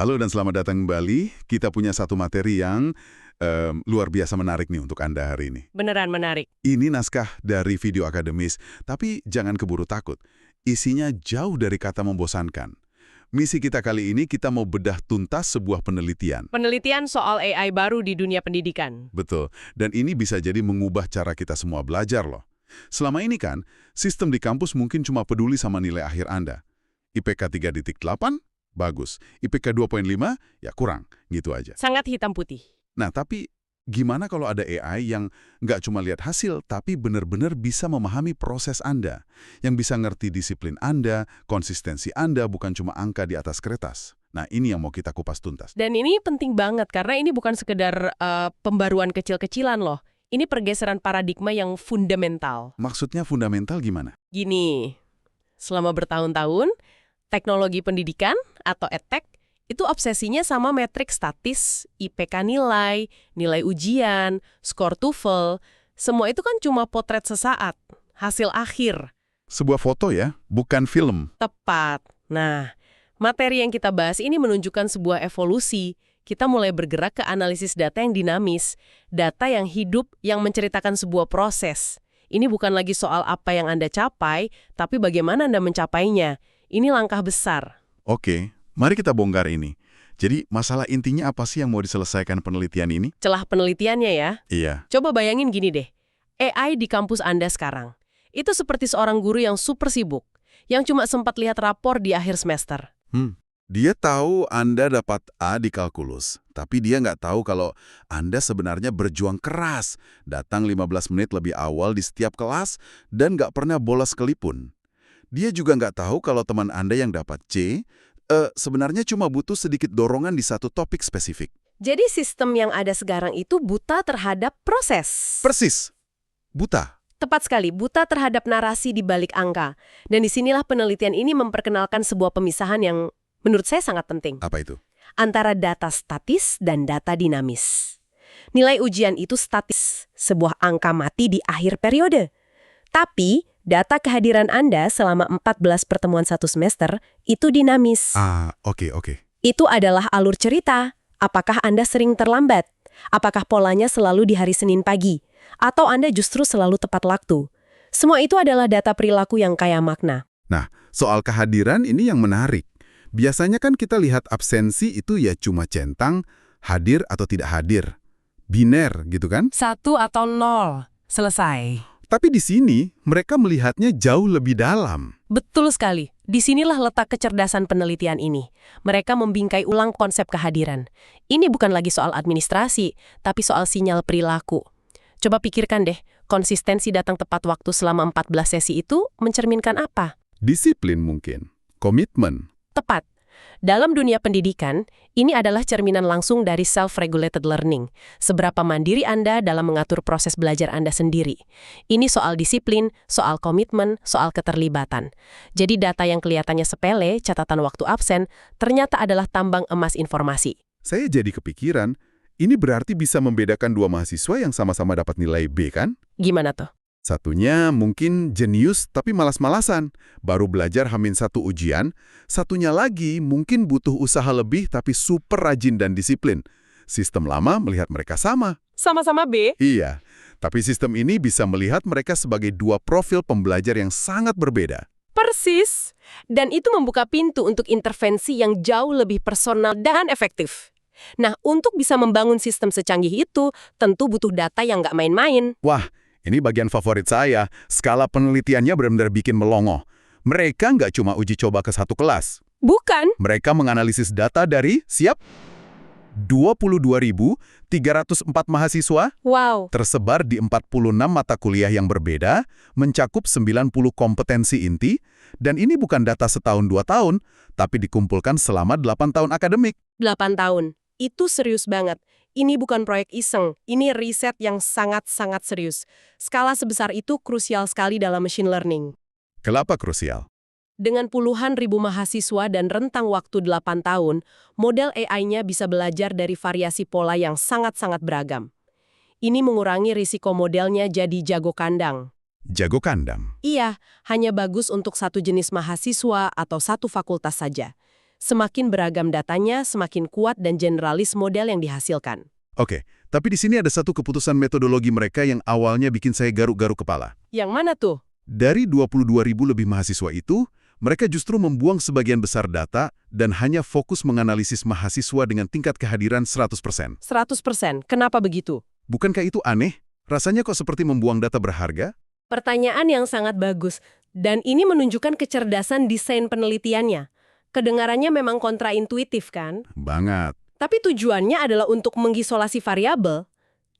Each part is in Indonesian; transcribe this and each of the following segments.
Halo dan selamat datang kembali. Kita punya satu materi yang luar biasa menarik nih untuk Anda hari ini. Beneran menarik. Ini naskah dari video akademis, tapi jangan keburu takut. Isinya jauh dari kata membosankan. Misi kita kali ini kita mau bedah tuntas sebuah penelitian. Penelitian soal AI baru di dunia pendidikan. Betul, dan ini bisa jadi mengubah cara kita semua belajar loh. Selama ini kan, sistem di kampus mungkin cuma peduli sama nilai akhir Anda. IPK 3,8? Bagus. IPK 2,5? Ya kurang, gitu aja. Sangat hitam putih. Nah, tapi gimana kalau ada AI yang nggak cuma lihat hasil, tapi benar-benar bisa memahami proses Anda, yang bisa ngerti disiplin Anda, konsistensi Anda, bukan cuma angka di atas kertas. Nah, ini yang mau kita kupas tuntas. Dan ini penting banget karena ini bukan sekedar pembaruan kecil-kecilan loh. Ini pergeseran paradigma yang fundamental. Maksudnya fundamental gimana? Gini, selama bertahun-tahun, teknologi pendidikan atau edtech itu obsesinya sama metrik statis, IPK nilai, nilai ujian, skor TOEFL. Semua itu kan cuma potret sesaat, hasil akhir. Sebuah foto ya, bukan film. Tepat. Nah, materi yang kita bahas ini menunjukkan sebuah evolusi. Kita mulai bergerak ke analisis data yang dinamis, data yang hidup, yang menceritakan sebuah proses. Ini bukan lagi soal apa yang Anda capai, tapi bagaimana Anda mencapainya. Ini langkah besar. Oke, mari kita bongkar ini. Jadi, masalah intinya apa sih yang mau diselesaikan penelitian ini? Celah penelitiannya ya. Iya. Coba bayangin gini deh. AI di kampus Anda sekarang. Itu seperti seorang guru yang super sibuk, yang cuma sempat lihat rapor di akhir semester. Dia tahu Anda dapat A di kalkulus, tapi dia nggak tahu kalau Anda sebenarnya berjuang keras, datang 15 menit lebih awal di setiap kelas, dan nggak pernah bolos sekalipun. Dia juga nggak tahu kalau teman Anda yang dapat C, sebenarnya cuma butuh sedikit dorongan di satu topik spesifik. Jadi sistem yang ada sekarang itu buta terhadap proses. Persis. Buta. Tepat sekali, buta terhadap narasi di balik angka. Dan disinilah penelitian ini memperkenalkan sebuah pemisahan yang menurut saya sangat penting. Apa itu? Antara data statis dan data dinamis. Nilai ujian itu statis, sebuah angka mati di akhir periode. Tapi data kehadiran Anda selama 14 pertemuan satu semester itu dinamis. Oke. Itu adalah alur cerita. Apakah Anda sering terlambat? Apakah polanya selalu di hari Senin pagi? Atau Anda justru selalu tepat waktu? Semua itu adalah data perilaku yang kaya makna. Nah, soal kehadiran ini yang menarik. Biasanya kan kita lihat absensi itu ya cuma centang, hadir atau tidak hadir. Biner gitu kan? 1 atau 0. Selesai. Tapi di sini, mereka melihatnya jauh lebih dalam. Betul sekali. Disinilah letak kecerdasan penelitian ini. Mereka membingkai ulang konsep kehadiran. Ini bukan lagi soal administrasi, tapi soal sinyal perilaku. Coba pikirkan deh, konsistensi datang tepat waktu selama 14 sesi itu mencerminkan apa? Disiplin mungkin. Komitmen. Tepat. Dalam dunia pendidikan, ini adalah cerminan langsung dari self-regulated learning. Seberapa mandiri Anda dalam mengatur proses belajar Anda sendiri. Ini soal disiplin, soal komitmen, soal keterlibatan. Jadi data yang kelihatannya sepele, catatan waktu absen, ternyata adalah tambang emas informasi. Saya jadi kepikiran, ini berarti bisa membedakan dua mahasiswa yang sama-sama dapat nilai B kan? Gimana tuh? Satunya mungkin jenius tapi malas-malasan, baru belajar hamin satu ujian. Satunya lagi mungkin butuh usaha lebih tapi super rajin dan disiplin. Sistem lama melihat mereka sama. Sama-sama B? Iya, tapi sistem ini bisa melihat mereka sebagai dua profil pembelajar yang sangat berbeda. Persis. Dan itu membuka pintu untuk intervensi yang jauh lebih personal dan efektif. Nah, untuk bisa membangun sistem secanggih itu, tentu butuh data yang nggak main-main. Wah, ini bagian favorit saya. Skala penelitiannya benar-benar bikin melongo. Mereka nggak cuma uji coba ke satu kelas. Bukan. Mereka menganalisis data dari, 22.304 mahasiswa Wow. tersebar di 46 mata kuliah yang berbeda, mencakup 90 kompetensi inti, dan ini bukan data setahun 2 tahun, tapi dikumpulkan selama 8 tahun akademik. 8 tahun. Itu serius banget. Ini bukan proyek iseng, ini riset yang sangat-sangat serius. Skala sebesar itu krusial sekali dalam machine learning. Kenapa krusial? Dengan puluhan ribu mahasiswa dan rentang waktu 8 tahun, model AI-nya bisa belajar dari variasi pola yang sangat-sangat beragam. Ini mengurangi risiko modelnya jadi jago kandang. Jago kandang. Iya, hanya bagus untuk satu jenis mahasiswa atau satu fakultas saja. Semakin beragam datanya, semakin kuat dan generalis model yang dihasilkan. Oke, tapi di sini ada satu keputusan metodologi mereka yang awalnya bikin saya garuk-garuk kepala. Yang mana tuh? Dari 22.000 lebih mahasiswa itu, mereka justru membuang sebagian besar data dan hanya fokus menganalisis mahasiswa dengan tingkat kehadiran 100%. 100%. Kenapa begitu? Bukankah itu aneh? Rasanya kok seperti membuang data berharga? Pertanyaan yang sangat bagus. Dan ini menunjukkan kecerdasan desain penelitiannya. Kedengarannya memang kontraintuitif kan? Banget. Tapi tujuannya adalah untuk mengisolasi variabel.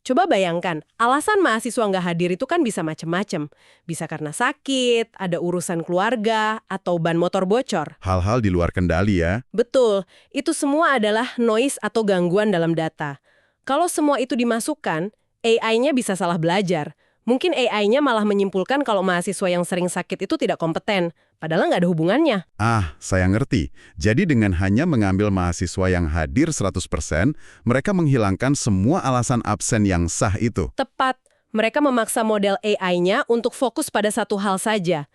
Coba bayangkan, alasan mahasiswa nggak hadir itu kan bisa macam-macam. Bisa karena sakit, ada urusan keluarga, atau ban motor bocor. Hal-hal di luar kendali ya. Betul, itu semua adalah noise atau gangguan dalam data. Kalau semua itu dimasukkan, AI-nya bisa salah belajar. Mungkin AI-nya malah menyimpulkan kalau mahasiswa yang sering sakit itu tidak kompeten, padahal nggak ada hubungannya. Ah, saya ngerti. Jadi dengan hanya mengambil mahasiswa yang hadir 100%, mereka menghilangkan semua alasan absen yang sah itu. Tepat, mereka memaksa model AI-nya untuk fokus pada satu hal saja,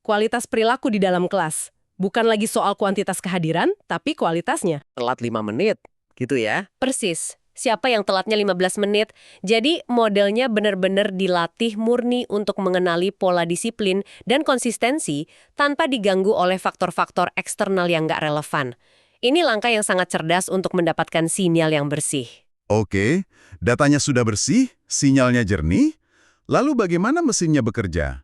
kualitas perilaku di dalam kelas. Bukan lagi soal kuantitas kehadiran, tapi kualitasnya. Telat 5 menit, gitu ya. Persis. Siapa yang telatnya 15 menit? Jadi modelnya benar-benar dilatih murni untuk mengenali pola disiplin dan konsistensi tanpa diganggu oleh faktor-faktor eksternal yang nggak relevan. Ini langkah yang sangat cerdas untuk mendapatkan sinyal yang bersih. Oke, datanya sudah bersih, sinyalnya jernih, lalu bagaimana mesinnya bekerja?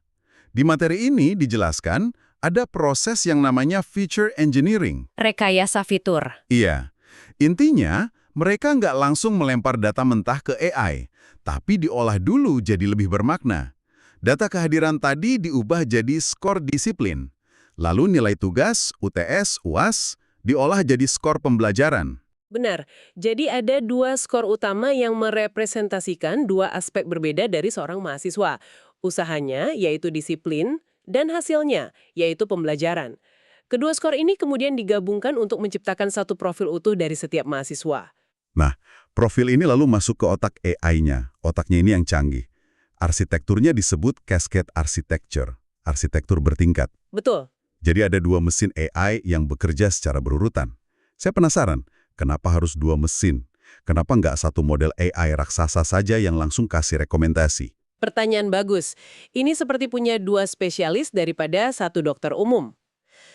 Di materi ini dijelaskan ada proses yang namanya feature engineering. Rekayasa fitur. Iya, intinya mereka nggak langsung melempar data mentah ke AI, tapi diolah dulu jadi lebih bermakna. Data kehadiran tadi diubah jadi skor disiplin. Lalu nilai tugas, UTS, UAS, diolah jadi skor pembelajaran. Benar, jadi ada dua skor utama yang merepresentasikan dua aspek berbeda dari seorang mahasiswa. Usahanya, yaitu disiplin, dan hasilnya, yaitu pembelajaran. Kedua skor ini kemudian digabungkan untuk menciptakan satu profil utuh dari setiap mahasiswa. Nah, profil ini lalu masuk ke otak AI-nya. Otaknya ini yang canggih. Arsitekturnya disebut cascade architecture, arsitektur bertingkat. Betul. Jadi ada dua mesin AI yang bekerja secara berurutan. Saya penasaran, kenapa harus dua mesin? Kenapa nggak satu model AI raksasa saja yang langsung kasih rekomendasi? Pertanyaan bagus. Ini seperti punya dua spesialis daripada satu dokter umum.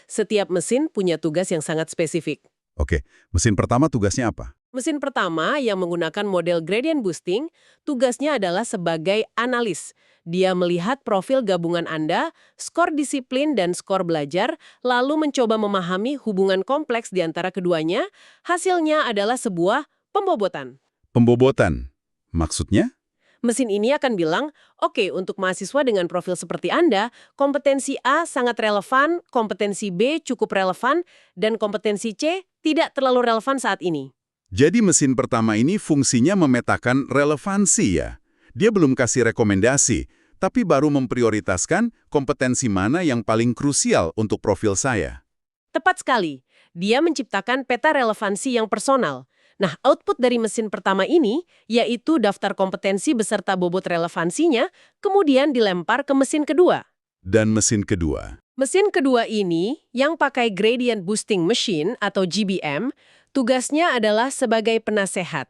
Setiap mesin punya tugas yang sangat spesifik. Oke, mesin pertama tugasnya apa? Mesin pertama yang menggunakan model gradient boosting, tugasnya adalah sebagai analis. Dia melihat profil gabungan Anda, skor disiplin dan skor belajar, lalu mencoba memahami hubungan kompleks di antara keduanya. Hasilnya adalah sebuah pembobotan. Pembobotan. Maksudnya? Mesin ini akan bilang, oke, untuk mahasiswa dengan profil seperti Anda, kompetensi A sangat relevan, kompetensi B cukup relevan, dan kompetensi C tidak terlalu relevan saat ini. Jadi mesin pertama ini fungsinya memetakan relevansi ya. Dia belum kasih rekomendasi, tapi baru memprioritaskan kompetensi mana yang paling krusial untuk profil saya. Tepat sekali. Dia menciptakan peta relevansi yang personal. Nah, output dari mesin pertama ini, yaitu daftar kompetensi beserta bobot relevansinya, kemudian dilempar ke mesin kedua. Dan mesin kedua. Mesin kedua ini, yang pakai Gradient Boosting Machine atau GBM, tugasnya adalah sebagai penasehat.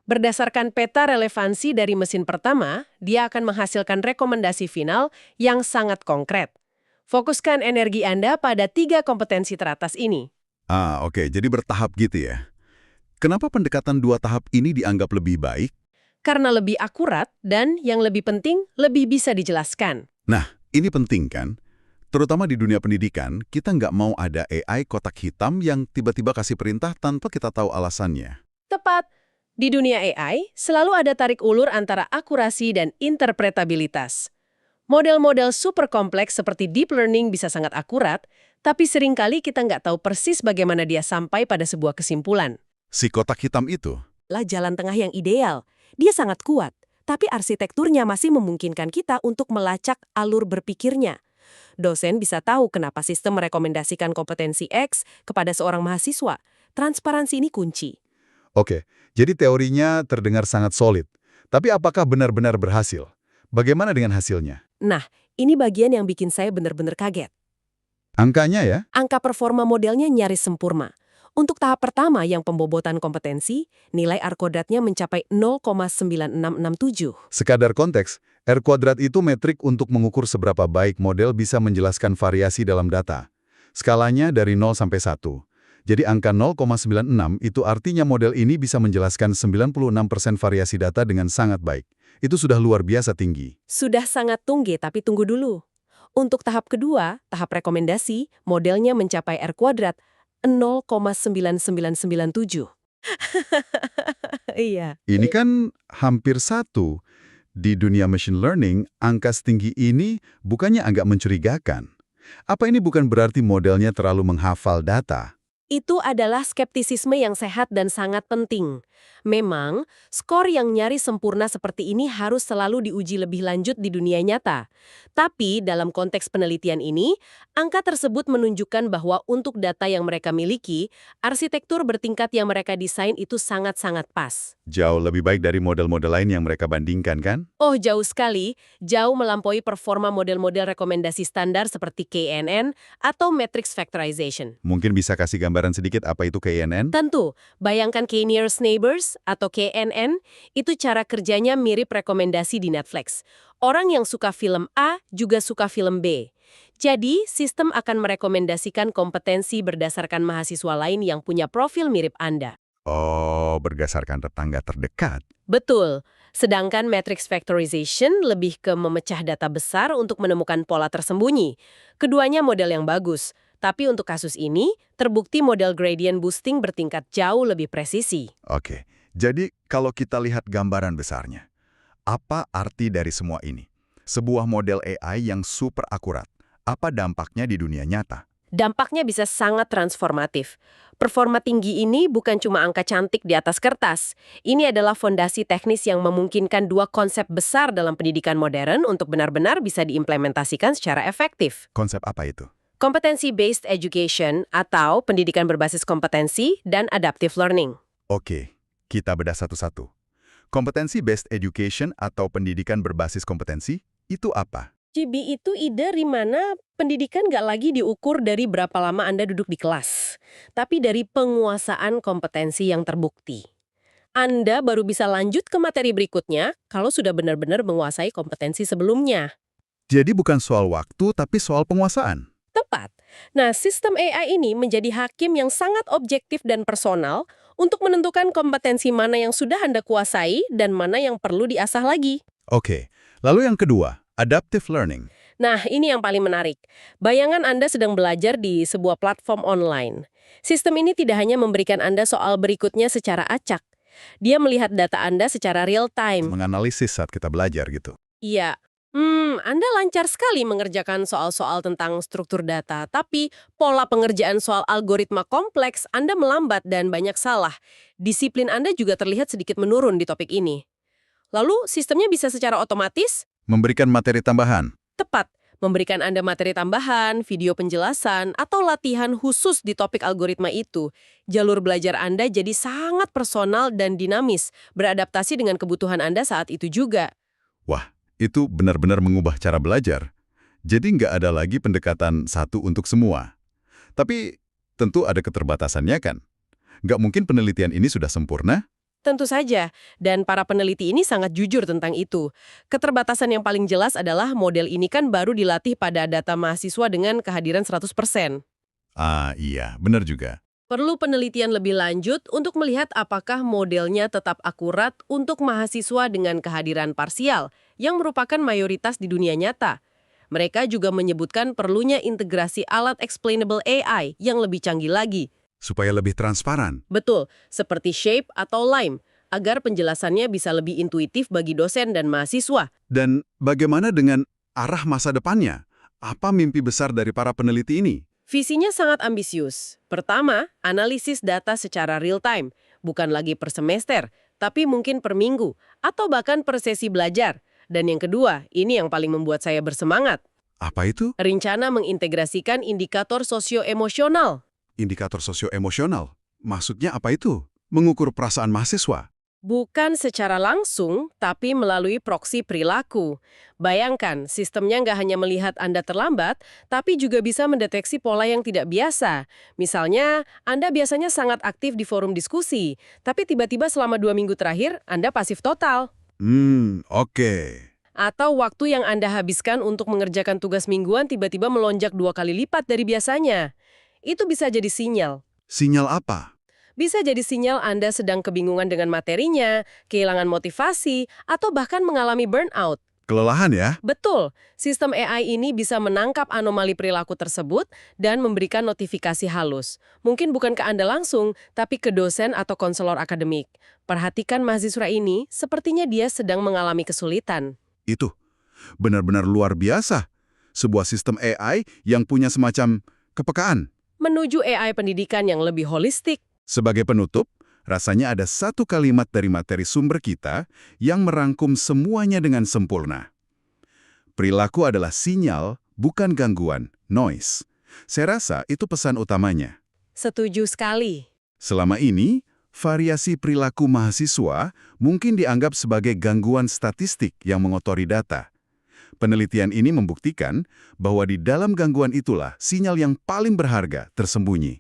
Berdasarkan peta relevansi dari mesin pertama, dia akan menghasilkan rekomendasi final yang sangat konkret. Fokuskan energi Anda pada 3 kompetensi teratas ini. Ah, oke. Jadi bertahap gitu ya. Kenapa pendekatan dua tahap ini dianggap lebih baik? Karena lebih akurat dan, yang lebih penting, lebih bisa dijelaskan. Nah, ini penting kan? Terutama di dunia pendidikan, kita nggak mau ada AI kotak hitam yang tiba-tiba kasih perintah tanpa kita tahu alasannya. Tepat. Di dunia AI, selalu ada tarik ulur antara akurasi dan interpretabilitas. Model-model super kompleks seperti deep learning bisa sangat akurat, tapi seringkali kita nggak tahu persis bagaimana dia sampai pada sebuah kesimpulan. Si kotak hitam itu? Lah jalan tengah yang ideal. Dia sangat kuat, tapi arsitekturnya masih memungkinkan kita untuk melacak alur berpikirnya. Dosen bisa tahu kenapa sistem merekomendasikan kompetensi X kepada seorang mahasiswa. Transparansi ini kunci. Oke, jadi teorinya terdengar sangat solid. Tapi apakah benar-benar berhasil? Bagaimana dengan hasilnya? Nah, ini bagian yang bikin saya benar-benar kaget. Angkanya ya? Angka performa modelnya nyaris sempurna. Untuk tahap pertama yang pembobotan kompetensi, nilai R kuadratnya mencapai 0,9667. Sekadar konteks, R kuadrat itu metrik untuk mengukur seberapa baik model bisa menjelaskan variasi dalam data. Skalanya dari 0 sampai 1. Jadi angka 0,96 itu artinya model ini bisa menjelaskan 96% variasi data dengan sangat baik. Itu sudah luar biasa tinggi. Sudah sangat tinggi, tapi tunggu dulu. Untuk tahap kedua, tahap rekomendasi, modelnya mencapai R kuadrat 0,9997. Iya. Ini kan hampir 1. Di dunia machine learning, angka setinggi ini bukannya agak mencurigakan. Apa ini bukan berarti modelnya terlalu menghafal data? Itu adalah skeptisisme yang sehat dan sangat penting. Memang, skor yang nyaris sempurna seperti ini harus selalu diuji lebih lanjut di dunia nyata. Tapi, dalam konteks penelitian ini, angka tersebut menunjukkan bahwa untuk data yang mereka miliki, arsitektur bertingkat yang mereka desain itu sangat-sangat pas. Jauh lebih baik dari model-model lain yang mereka bandingkan, kan? Oh, jauh sekali. Jauh melampaui performa model-model rekomendasi standar seperti KNN atau Matrix Factorization. Mungkin bisa kasih gambaran sedikit apa itu KNN? Tentu, bayangkan K-Nearest Neighbors atau KNN, itu cara kerjanya mirip rekomendasi di Netflix. Orang yang suka film A juga suka film B. Jadi, sistem akan merekomendasikan kompetensi berdasarkan mahasiswa lain yang punya profil mirip Anda. Oh, berdasarkan tetangga terdekat. Betul. Sedangkan Matrix Factorization lebih ke memecah data besar untuk menemukan pola tersembunyi. Keduanya model yang bagus. Tapi untuk kasus ini, terbukti model gradient boosting bertingkat jauh lebih presisi. Oke, jadi kalau kita lihat gambaran besarnya, apa arti dari semua ini? Sebuah model AI yang super akurat. Apa dampaknya di dunia nyata? Dampaknya bisa sangat transformatif. Performa tinggi ini bukan cuma angka cantik di atas kertas. Ini adalah fondasi teknis yang memungkinkan dua konsep besar dalam pendidikan modern untuk benar-benar bisa diimplementasikan secara efektif. Konsep apa itu? Competency-based education atau pendidikan berbasis kompetensi dan adaptive learning. Oke, kita bedah satu-satu. Competency-based education atau pendidikan berbasis kompetensi, itu apa? GB itu ide di mana pendidikan nggak lagi diukur dari berapa lama Anda duduk di kelas, tapi dari penguasaan kompetensi yang terbukti. Anda baru bisa lanjut ke materi berikutnya kalau sudah benar-benar menguasai kompetensi sebelumnya. Jadi bukan soal waktu, tapi soal penguasaan. Tepat. Nah, sistem AI ini menjadi hakim yang sangat objektif dan personal untuk menentukan kompetensi mana yang sudah Anda kuasai dan mana yang perlu diasah lagi. Oke, lalu yang kedua, adaptive learning. Nah, ini yang paling menarik. Bayangan Anda sedang belajar di sebuah platform online. Sistem ini tidak hanya memberikan Anda soal berikutnya secara acak. Dia melihat data Anda secara real time. Menganalisis saat kita belajar gitu. Iya. Anda lancar sekali mengerjakan soal-soal tentang struktur data, tapi pola pengerjaan soal algoritma kompleks Anda melambat dan banyak salah. Disiplin Anda juga terlihat sedikit menurun di topik ini. Lalu, sistemnya bisa secara otomatis Memberikan materi tambahan. tepat, memberikan Anda materi tambahan, video penjelasan, atau latihan khusus di topik algoritma itu. Jalur belajar Anda jadi sangat personal dan dinamis, beradaptasi dengan kebutuhan Anda saat itu juga. Wah, itu benar-benar mengubah cara belajar. Jadi nggak ada lagi pendekatan satu untuk semua. Tapi tentu ada keterbatasannya kan? Nggak mungkin penelitian ini sudah sempurna? Tentu saja, dan para peneliti ini sangat jujur tentang itu. Keterbatasan yang paling jelas adalah model ini kan baru dilatih pada data mahasiswa dengan kehadiran 100%. Ah iya, benar juga. Perlu penelitian lebih lanjut untuk melihat apakah modelnya tetap akurat untuk mahasiswa dengan kehadiran parsial, yang merupakan mayoritas di dunia nyata. Mereka juga menyebutkan perlunya integrasi alat explainable AI yang lebih canggih lagi. Supaya lebih transparan. Betul, seperti Shape atau Lime, agar penjelasannya bisa lebih intuitif bagi dosen dan mahasiswa. Dan bagaimana dengan arah masa depannya? Apa mimpi besar dari para peneliti ini? Visinya sangat ambisius. Pertama, analisis data secara real-time, bukan lagi per semester, tapi mungkin per minggu, atau bahkan per sesi belajar. Dan yang kedua, ini yang paling membuat saya bersemangat. Apa itu? Rencana mengintegrasikan indikator sosioemosional. Indikator sosioemosional. Maksudnya apa itu? Mengukur perasaan mahasiswa. Bukan secara langsung, tapi melalui proksi perilaku. Bayangkan, sistemnya nggak hanya melihat Anda terlambat, tapi juga bisa mendeteksi pola yang tidak biasa. Misalnya, Anda biasanya sangat aktif di forum diskusi, tapi tiba-tiba selama 2 minggu terakhir, Anda pasif total. Oke. Atau waktu yang Anda habiskan untuk mengerjakan tugas mingguan tiba-tiba melonjak 2 kali lipat dari biasanya. Itu bisa jadi sinyal. Sinyal apa? Bisa jadi sinyal Anda sedang kebingungan dengan materinya, kehilangan motivasi, atau bahkan mengalami burnout. Kelelahan ya? Betul, sistem AI ini bisa menangkap anomali perilaku tersebut dan memberikan notifikasi halus. Mungkin bukan ke Anda langsung, tapi ke dosen atau konselor akademik. Perhatikan mahasiswa ini, sepertinya dia sedang mengalami kesulitan. Itu benar-benar luar biasa. Sebuah sistem AI yang punya semacam kepekaan. Menuju AI pendidikan yang lebih holistik. Sebagai penutup, rasanya ada satu kalimat dari materi sumber kita yang merangkum semuanya dengan sempurna. Perilaku adalah sinyal, bukan gangguan, noise. Saya rasa itu pesan utamanya. Setuju sekali. Selama ini, variasi perilaku mahasiswa mungkin dianggap sebagai gangguan statistik yang mengotori data. Penelitian ini membuktikan bahwa di dalam gangguan itulah sinyal yang paling berharga tersembunyi.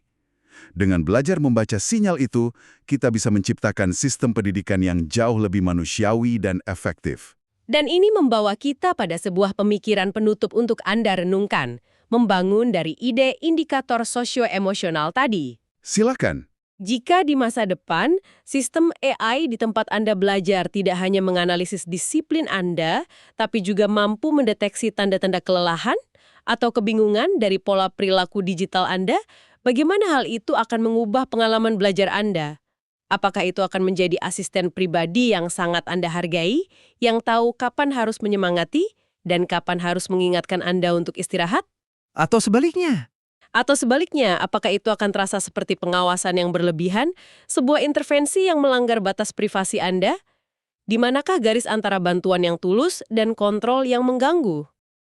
Dengan belajar membaca sinyal itu, kita bisa menciptakan sistem pendidikan yang jauh lebih manusiawi dan efektif. Dan ini membawa kita pada sebuah pemikiran penutup untuk Anda renungkan, membangun dari ide indikator sosioemosional tadi. Silakan. Jika di masa depan, sistem AI di tempat Anda belajar tidak hanya menganalisis disiplin Anda, tapi juga mampu mendeteksi tanda-tanda kelelahan atau kebingungan dari pola perilaku digital Anda, bagaimana hal itu akan mengubah pengalaman belajar Anda? Apakah itu akan menjadi asisten pribadi yang sangat Anda hargai, yang tahu kapan harus menyemangati dan kapan harus mengingatkan Anda untuk istirahat? Atau sebaliknya? Atau sebaliknya, apakah itu akan terasa seperti pengawasan yang berlebihan, sebuah intervensi yang melanggar batas privasi Anda? Di manakah garis antara bantuan yang tulus dan kontrol yang mengganggu?